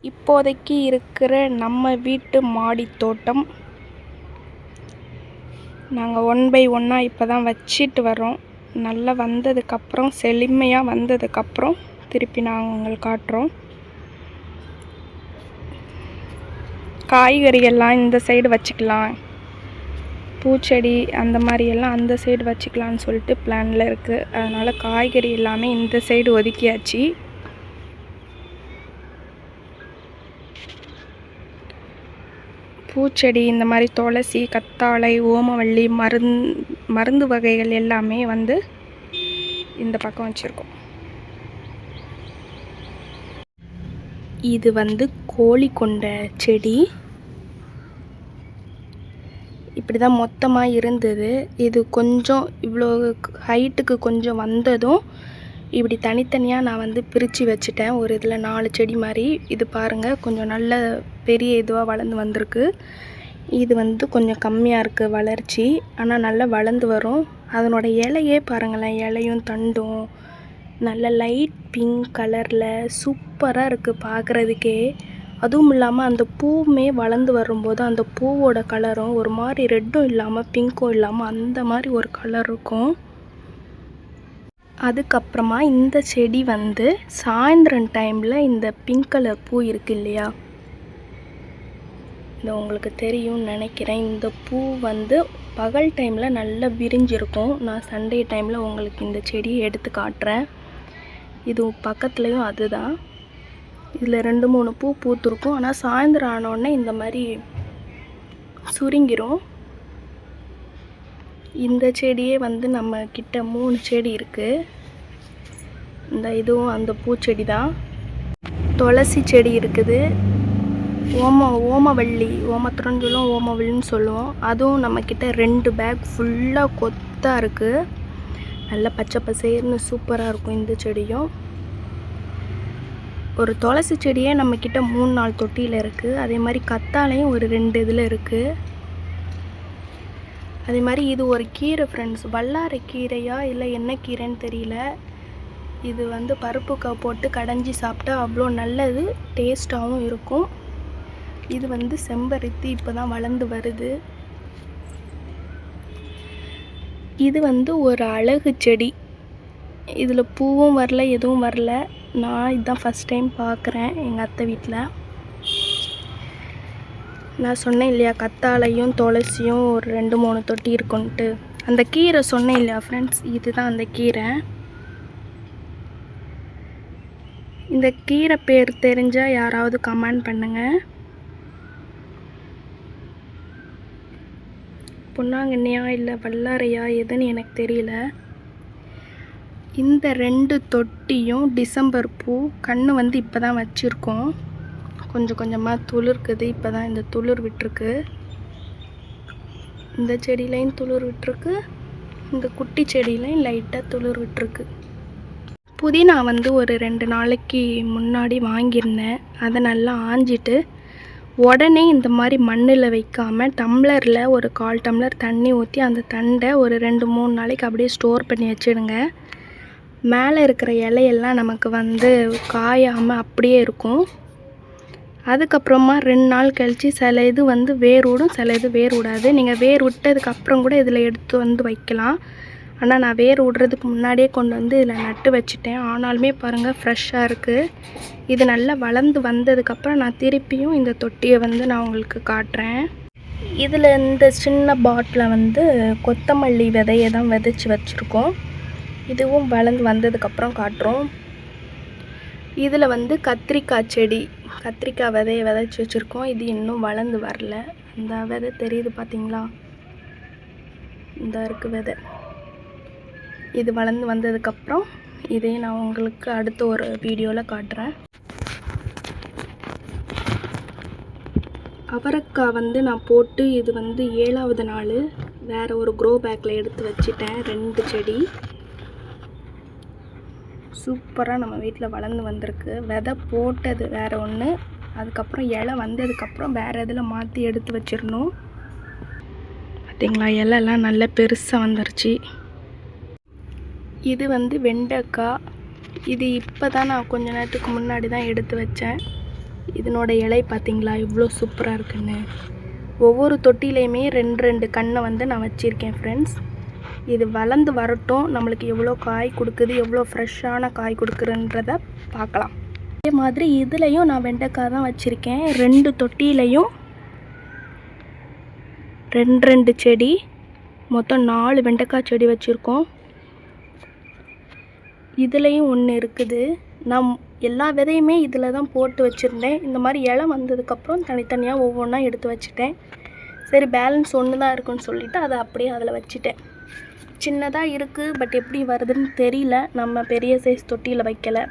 இப்போதைக்கு இருக்கிற நம்ம வீட்டு மாடி தோட்டம் நாங்கள் 1 by 1 இப்போ தான் வச்சிட்டு வரோம். நல்லா வந்ததுக்கப்புறம் செழுமையாக வந்ததுக்கப்புறம் திருப்பி நாங்கள் உங்களுக்கு காட்டுறோம். காய்கறிகள்லாம் இந்த சைடு வச்சுக்கலாம், பூச்செடி அந்த மாதிரியெல்லாம் அந்த சைடு வச்சுக்கலான்னு சொல்லிட்டு பிளானில் இருக்குது. அதனால் காய்கறி எல்லாமே இந்த சைடு ஒதுக்கியாச்சு. பூச்செடி இந்த மாதிரி துளசி, கத்தாழை, ஓமவல்லி, மருந்து வகைகள் எல்லாமே வந்து இந்த பக்கம் வச்சுருக்கோம். இது வந்து கோழி கொண்ட செடி. இப்படி தான் மொத்தமாக இருந்தது. இது கொஞ்சம் இவ்வளோ ஹைட்டுக்கு கொஞ்சம் வந்ததும் இப்படி தனித்தனியாக நான் வந்து பிரித்து வச்சுட்டேன். ஒரு இதில் 4 செடி மாதிரி. இது பாருங்கள், கொஞ்சம் நல்ல பெரிய இதுவாக வளர்ந்து வந்திருக்கு. இது வந்து கொஞ்சம் கம்மியாக இருக்குது வளர்ச்சி, ஆனால் நல்லா வளர்ந்து வரும். அதனோட இலையே பாருங்களேன், இலையும் தண்டும் நல்ல லைட் பிங்க் கலரில் சூப்பராக இருக்குது பார்க்குறதுக்கே. அதுவும் இல்லாமல் அந்த பூவுமே வளர்ந்து வரும்போது அந்த பூவோட கலரும் ஒரு மாதிரி ரெட்டும் இல்லாமல் பிங்க்கும் இல்லாமல் அந்த மாதிரி ஒரு கலர் இருக்கும். அதுக்கப்புறமா இந்த செடி வந்து சாயந்தரம் டைமில் இந்த பிங்க் கலர் பூ இருக்குது இல்லையா, இது உங்களுக்கு தெரியும்னு நினைக்கிறேன். இந்த பூ வந்து பகல் டைமில் நல்லா விரிஞ்சிருக்கும். நான் சண்டே டைமில் உங்களுக்கு இந்த செடியை எடுத்து காட்டுறேன். இது பக்கத்துலேயும் அதுதான். இதில் 2-3 பூ பூத்துருக்கும். ஆனால் சாயந்தரம் ஆனோடனே இந்த மாதிரி சுருங்கிரும். இந்த செடியே வந்து நம்ம கிட்ட 3 செடி இருக்குது. இந்த இதுவும் அந்த பூச்செடி தான். துளசி செடி இருக்குது. ஓமவல்லி, ஓமத்துறன்னு சொல்லுவோம், ஓமவல்லின்னு சொல்லுவோம். அதுவும் நம்மக்கிட்ட 2 பேக் ஃபுல்லாக கொத்தாக இருக்குது. நல்லா பச்சை பசேர்னு சூப்பராக இருக்கும் இந்த செடியும். ஒரு துளசி செடியே நம்மக்கிட்ட 3-4 தொட்டியில் இருக்குது. அதே மாதிரி கத்தாழையும் ஒரு 2 இதில் இருக்குது. அதே மாதிரி இது ஒரு கீரை ஃப்ரெண்ட்ஸ், வல்லாரை கீரையா இல்லை என்ன கீரைன்னு தெரியல. இது வந்து பருப்பு போட்டு கடைஞ்சி சாப்பிட்டா அவ்வளோ நல்லது, டேஸ்ட்டாகவும் இருக்கும். இது வந்து செம்பருத்தி இப்போ தான் வளர்ந்து வருது. இது வந்து ஒரு அழகு செடி. இதில் பூவும் வரல, எதுவும் வரல. நான் இதுதான் ஃபஸ்ட் டைம் பார்க்குறேன் எங்கள் அத்தை வீட்டில். நான் சொன்னேன் இல்லையா, கத்தாழையும் துளசியும் ஒரு 2-3 தொட்டி இருக்குன்ட்டு. அந்த கீரை சொன்னேன் இல்லையா ஃப்ரெண்ட்ஸ், இதுதான் அந்த கீரை. இந்த கீரை பேர் தெரிஞ்சால் யாராவது கமெண்ட் பண்ணுங்கள். பொன்னாங்கண்ணியா இல்லை வல்லாரையா எதுன்னு எனக்கு தெரியல. இந்த 2 தொட்டியும் டிசம்பர் பூ கன்று வந்து இப்போ தான் வச்சுருக்கோம். கொஞ்சம் கொஞ்சமாக துளிர்க்குது. இப்போ தான் இந்த துளிர் விட்டுருக்கு. இந்த செடியிலையும் துளிர் விட்டுருக்கு, இந்த குட்டி செடியிலையும் லைட்டாக துளிர் விட்டுருக்கு. புதினா வந்து ஒரு 2 நாளைக்கு முன்னாடி வாங்கியிருந்தேன். அதை நல்லா ஆஞ்சிட்டு உடனே இந்த மாதிரி மண்ணில் வைக்காமல் டம்ளரில் ஒரு 1/4 டம்ளர் தண்ணி ஊற்றி அந்த தண்டை ஒரு 2-3 நாளைக்கு அப்படியே ஸ்டோர் பண்ணி வச்சுடுங்க. மேலே இருக்கிற இலையெல்லாம் நமக்கு வந்து காயாமல் அப்படியே இருக்கும். அதுக்கப்புறமா 2 நாள் கழித்து சில இது வந்து வேர் விடும், சில இது வேர் விடாது. நீங்கள் வேர் விட்டதுக்கப்புறம் கூட இதில் எடுத்து வந்து வைக்கலாம். ஆனால் நான் வேர் விடுறதுக்கு முன்னாடியே கொண்டு வந்து இதில் நட்டு வச்சுட்டேன். ஆனாலுமே பாருங்கள் ஃப்ரெஷ்ஷாக இருக்குது. இது நல்லா வளர்ந்து வந்ததுக்கப்புறம் நான் திருப்பியும் இந்த தொட்டியை வந்து நான் உங்களுக்கு காட்டுறேன். இதில் இந்த சின்ன பாட்டில் வந்து கொத்தமல்லி விதையை தான் விதைச்சி வச்சுருக்கோம். இதுவும் வளர்ந்து வந்ததுக்கப்புறம் காட்டுறோம். இதில் வந்து கத்திரிக்காய் செடி, கத்திரிக்காய் விதையை விதைச்சி வச்சுருக்கோம். இது இன்னும் வளர்ந்து வரல. இந்த விதை தெரியுது பார்த்தீங்களா, இந்த இருக்குது விதை. இது வளர்ந்து வந்ததுக்கப்புறம் இதையும் நான் உங்களுக்கு அடுத்த ஒரு வீடியோவில் காட்டுறேன். அவரைக்காய் வந்து நான் போட்டு இது வந்து 7வது நாள் வேறு ஒரு க்ரோ பேக்கில் எடுத்து வச்சிட்டேன். 2 செடி சூப்பராக நம்ம வீட்டில் வளர்ந்து வந்திருக்கு. விதை போட்டது வேறு ஒன்று, அதுக்கப்புறம் இலை வந்ததுக்கப்புறம் வேறு இதில் மாற்றி எடுத்து வச்சிடணும். பார்த்திங்களா, இலைலாம் நல்லா பெருசாக வந்துருச்சு. இது வந்து வெண்டைக்காய். இது இப்போ தான் நான் கொஞ்ச நேரத்துக்கு முன்னாடி தான் எடுத்து வச்சேன். இதனோட இலை பார்த்தீங்களா எவ்வளோ சூப்பராக இருக்குன்னு. ஒவ்வொரு தொட்டிலையுமே 2 கன்றை வந்து நான் வச்சுருக்கேன் ஃப்ரெண்ட்ஸ். இது வளர்ந்து வரட்டும், நம்மளுக்கு எவ்வளோ காய் கொடுக்குது, எவ்வளோ ஃப்ரெஷ்ஷான காய் கொடுக்குறன்றத பார்க்கலாம். அதே மாதிரி இதுலேயும் நான் வெண்டைக்காய் தான் வச்சுருக்கேன். 2 தொட்டிலையும் 2 செடி, மொத்தம் 4 வெண்டைக்காய் செடி வச்சுருக்கோம். இதுலேயும் ஒன்று இருக்குது. நான் எல்லா விதையுமே இதில் தான் போட்டு வச்சுருந்தேன். இந்த மாதிரி இலை வந்ததுக்கப்புறம் தனித்தனியாக ஒவ்வொன்றா எடுத்து வச்சுட்டேன். சரி பேலன்ஸ் ஒன்று தான் இருக்குன்னு சொல்லிவிட்டு அதை அப்படியே அதில் வச்சுட்டேன். சின்னதாக இருக்குது, பட் எப்படி வருதுன்னு தெரியல. நம்ம பெரிய சைஸ் தொட்டியில் வைக்கலை.